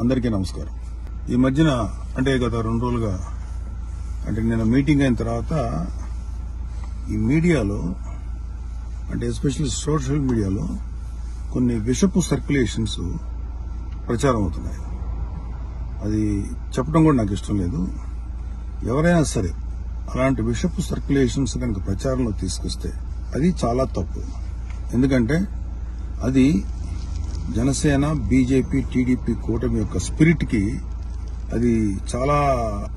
అందరికీ నమస్కారం. ఈ మధ్యన అంటే గత 2 రోజులుగా అంటే నేను మీటింగ్ అయిన తర్వాత ఈ మీడియాలో అంటే ఎస్పెషల్లీ సోషల్ మీడియాలో కొన్ని విషపు సర్క్యులేషన్స్ ప్రచారం అవుతున్నాయి. అది చెప్పడం కూడా నాకు ఇష్టం లేదు. ఎవరైనా సరే అలాంటి విషపు సర్క్యులేషన్స్ కనుక ప్రచారంలో తీసుకొస్తే అది చాలా తప్పు. ఎందుకంటే అది జనసేన, బీజేపీ, టీడీపీ కూటమి యొక్క స్పిరిట్ కి అది చాలా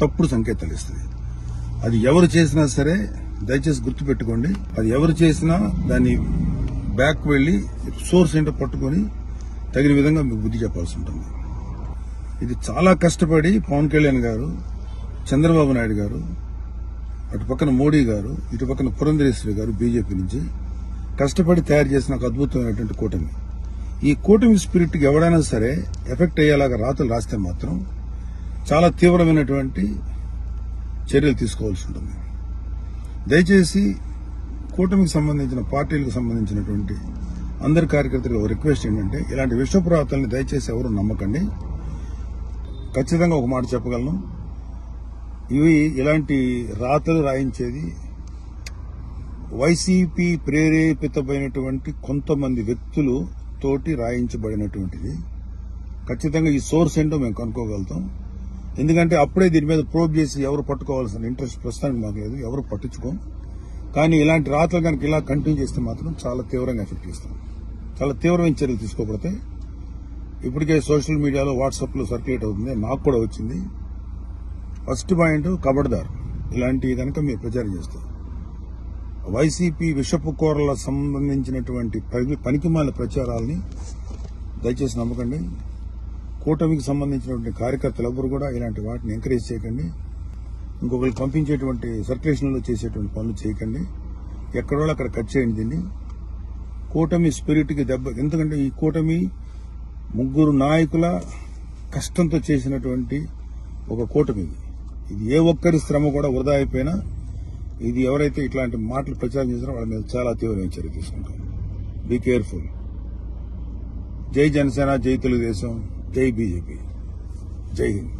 తప్పుడు సంకేతాలు ఇస్తుంది. అది ఎవరు చేసినా సరే దయచేసి గుర్తుపెట్టుకోండి. అది ఎవరు చేసినా దాన్ని బ్యాక్ వెళ్లి సోర్స్ ఏంటో పట్టుకుని తగిన విధంగా మీకు బుద్ధి చెప్పాల్సి ఉంటుంది. ఇది చాలా కష్టపడి పవన్ కళ్యాణ్ గారు, చంద్రబాబు నాయుడు గారు, అటు పక్కన మోడీ గారు, ఇటు పక్కన పురంధరేశ్వరి గారు బీజేపీ నుంచి కష్టపడి తయారు చేసిన ఒక అద్భుతమైనటువంటి కూటమి. ఈ కూటమి స్పిరిట్ కి ఎవడైనా సరే ఎఫెక్ట్ అయ్యేలాగా రాతలు రాస్తే మాత్రం చాలా తీవ్రమైనటువంటి చర్యలు తీసుకోవాల్సి ఉంటుంది. దయచేసి కూటమికి సంబంధించిన పార్టీలకు సంబంధించినటువంటి అందరి కార్యకర్తలకు రిక్వెస్ట్ ఏంటంటే ఇలాంటి విషపు రాతల్ని దయచేసి ఎవరు నమ్మకండి. ఖచ్చితంగా ఒక మాట చెప్పగలను, ఇవి ఇలాంటి రాతలు రాయించేది వైసీపీ ప్రేరేపితమైనటువంటి కొంతమంది వ్యక్తులు తోటి రాయించబడినటువంటిది. ఖచ్చితంగా ఈ సోర్స్ ఏంటో మేము కనుక్కోగలుగుతాం. ఎందుకంటే అప్పుడే దీని మీద ప్రోబ్ చేసి ఎవరు పట్టుకోవాల్సిన ఇంట్రెస్ట్ ప్రస్తుతానికి మాకు లేదు, ఎవరు పట్టించుకోం. కానీ ఇలాంటి రాతలు కనుక ఇలా కంటిన్యూ చేస్తే మాత్రం చాలా తీవ్రంగా ఎఫెక్ట్ చేస్తాం. చాలా తీవ్రమైన చర్యలు తీసుకోబడతాయి. ఇప్పటికే సోషల్ మీడియాలో వాట్సాప్ లో సర్క్యులేట్ అవుతుంది, నాకు కూడా వచ్చింది. ఫస్ట్ పాయింట్, కబడ్దార్ ఇలాంటివి కనుక మీరు ప్రచారం చేస్తారు. వైసీపీ విషపు కూరల సంబంధించినటువంటి పనికిమాలిన ప్రచారాలని దయచేసి నమ్మకండి. కూటమికి సంబంధించినటువంటి కార్యకర్తలు ఎవరు కూడా ఇలాంటి వాటిని ఎంకరేజ్ చేయకండి. ఇంకొకరు పంపించేటువంటి సర్క్యులేషన్లో చేసేటువంటి పనులు చేయకండి. ఎక్కడో అక్కడ కట్ చేయండి దీన్ని. కూటమి స్పిరిట్ కి దెబ్బ. ఎందుకంటే ఈ కూటమి 3 నాయకుల కష్టంతో చేసినటువంటి ఒక కూటమి. ఇది ఏ ఒక్కరి శ్రమ కూడా వృధా అయిపోయినా ఇది ఎవరైతే ఇట్లాంటి మాటలు ప్రచారం చేస్తారో వాళ్ళ మీద చాలా తీవ్రమైన చర్య తీసుకుంటారు. Be careful. జై జనసేన, జై తెలుగుదేశం, జై బీజేపీ, జై హింద్.